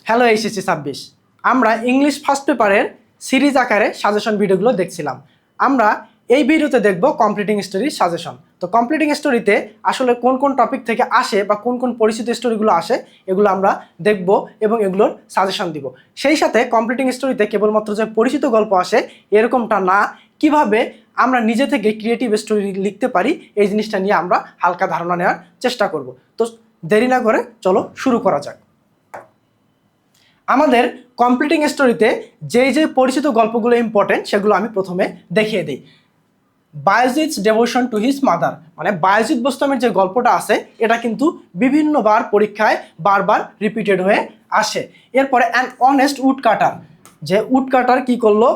Hello HSC 26, আমরা English first পেপারের series আকারে সাজেশন ভিডিওগুলো দেখছিলাম। আমরা এই ভিডিওতে দেখব কমপ্লিটিং স্টোরির সাজেশন। তো কমপ্লিটিং স্টোরিতে আসলে কোন কোন টপিক থেকে আসে বা কোন কোন পরিচিত স্টোরিগুলো আসে এগুলো আমরা দেখব এবং এগুলোর সাজেশন দিব। সেই সাথে কমপ্লিটিং স্টোরিতে কেবলমাত্র যে পরিচিত গল্প আসে এরকমটা না, কিভাবে আমরা নিজে থেকে ক্রিয়েটিভ স্টোরি লিখতে পারি এই জিনিসটা নিয়ে আমরা হালকা ধারণা নেওয়ার চেষ্টা করব। তো দেরি না করে চলো শুরু করা যাক। আমাদের কমপ্লিটিং স্টোরিতে যে পরিচিত গল্পগুলো ইম্পর্টেন্ট সেগুলো আমি প্রথমে দেখিয়ে দিই। বায়েজিদস ডেভোশন টু হিজ মাদার, মানে বায়েজিদ বোস্তামের যে গল্পটা আছে এটা কিন্তু বিভিন্নবার পরীক্ষায় বারবার রিপিটেড হয়ে আসে। এরপরে অ্যান অনেস্ট উড কাটার, যে উড কাটার কী করলো,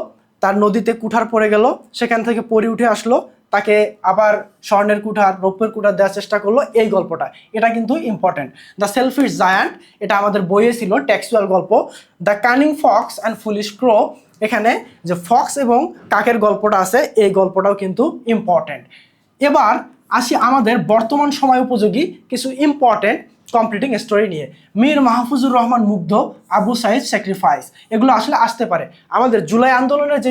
তার নদীতে কুঠার পড়ে গেল, সেখান থেকে পরি উঠে আসলো, তাকে আবার স্বর্ণের কুঠার রৌপ্যের কুঠার দেওয়ার চেষ্টা করলো, এই গল্পটা এটা কিন্তু ইম্পর্টেন্ট। দ্য সেলফিশ জায়ান্ট, এটা আমাদের বইয়ে ছিল টেক্সচুয়াল গল্প। The cunning fox and foolish crow, এখানে যে ফক্স এবং কাকের গল্পটা আছে এই গল্পটাও কিন্তু ইম্পর্টেন্ট। এবার আসি আমাদের বর্তমান সময় উপযোগী কিছু ইম্পর্টেন্ট কমপ্লিটিং স্টোরি নিয়ে। মীর মাহফুজুর রহমান মুগ্ধ, আবু সাইদ স্যাক্রিফাইস, এগুলো আসলে আসতে পারে। আমাদের জুলাই আন্দোলনের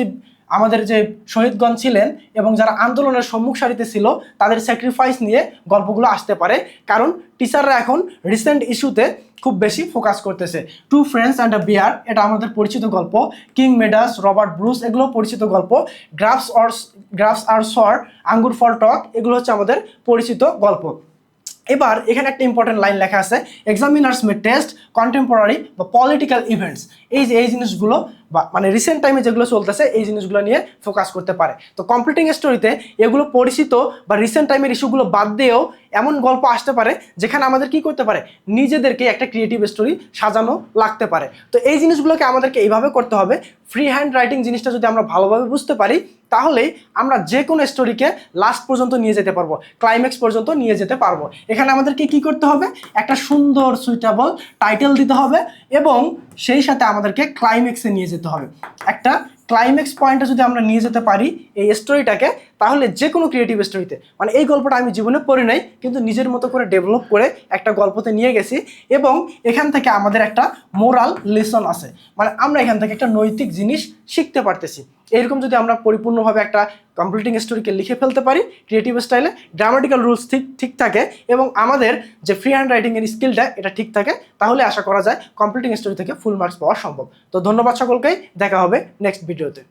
আমাদের যে শহীদগণ ছিলেন এবং যারা আন্দোলনের সম্মুখ সারিতে ছিল তাদের স্যাক্রিফাইস নিয়ে গল্পগুলো আসতে পারে, কারণ টিচাররা এখন রিসেন্ট ইস্যুতে খুব বেশি ফোকাস করতেছে। টু ফ্রেন্ডস অ্যান্ড আ বিয়ার, এটা আমাদের পরিচিত গল্প। কিং মেডাস, রবার্ট ব্রুস, এগুলো পরিচিত গল্প। গ্রাফস আর সর, আঙ্গুর ফর টক, এগুলো হচ্ছে আমাদের পরিচিত গল্প। এবার এখানে একটা ইম্পর্টেন্ট লাইন লেখা আছে, এক্সামিনার্স মে টেস্ট কন্টেম্পোরারি বা পলিটিক্যাল ইভেন্টস, এই জিনিসগুলো বা মানে রিসেন্ট টাইমে যেগুলো চলতেছে এই জিনিসগুলো নিয়ে ফোকাস করতে পারে। তো কমপ্লিটিং স্টোরিতে এগুলো পরিচিত বা রিসেন্ট টাইমের ইস্যুগুলো বাদ দিয়েও এমন গল্প আসতে পারে যেখানে আমাদের কি করতে পারে, নিজেদেরকে একটা ক্রিয়েটিভ স্টোরি সাজানো লাগতে পারে। তো এই জিনিসগুলোকে আমাদেরকে এইভাবে করতে হবে, ফ্রি হ্যান্ড রাইটিং জিনিসটা যদি আমরা ভালোভাবে বুঝতে পারি তাহলেই আমরা যে কোনো স্টোরিকে লাস্ট পর্যন্ত নিয়ে যেতে পারবো, ক্লাইম্যাক্স পর্যন্ত নিয়ে যেতে পারবো। এখানে আমাদেরকে কি করতে হবে, একটা সুন্দর সুইটেবল টাইটেল দিতে হবে এবং সেই সাথে আমাদেরকে ক্লাইম্যাক্সে নিয়ে যেতে হবে। একটা ক্লাইম্যাক্স পয়েন্টে যদি আমরা নিয়ে যেতে পারি এই স্টোরিটাকে, তাহলে যে কোনো ক্রিয়েটিভ স্টোরিতে, মানে এই গল্পটা আমি জীবনে পড়ি নাই কিন্তু নিজের মতো করে ডেভেলপ করে একটা গল্পতে নিয়ে গেছি এবং এখান থেকে আমাদের একটা মোরাল লেসন আছে, মানে আমরা এখান থেকে একটা নৈতিক জিনিস শিখতে পারতেছি। এরকম যদি আমরা পরিপূর্ণভাবে একটা কমপ্লিটিং স্টোরিকে লিখে ফেলতে পারি ক্রিয়েটিভ স্টাইলে, গ্রামাটিক্যাল রুলস ঠিক থাকে এবং আমাদের যে ফ্রি হ্যান্ড রাইটিংয়ের স্কিলটা এটা ঠিক থাকে, তাহলে আশা করা যায় কমপ্লিটিং স্টোরি থেকে ফুল মার্কস পাওয়া সম্ভব। তো ধন্যবাদ সকলকেই, দেখা হবে নেক্সট ভিডিওতে।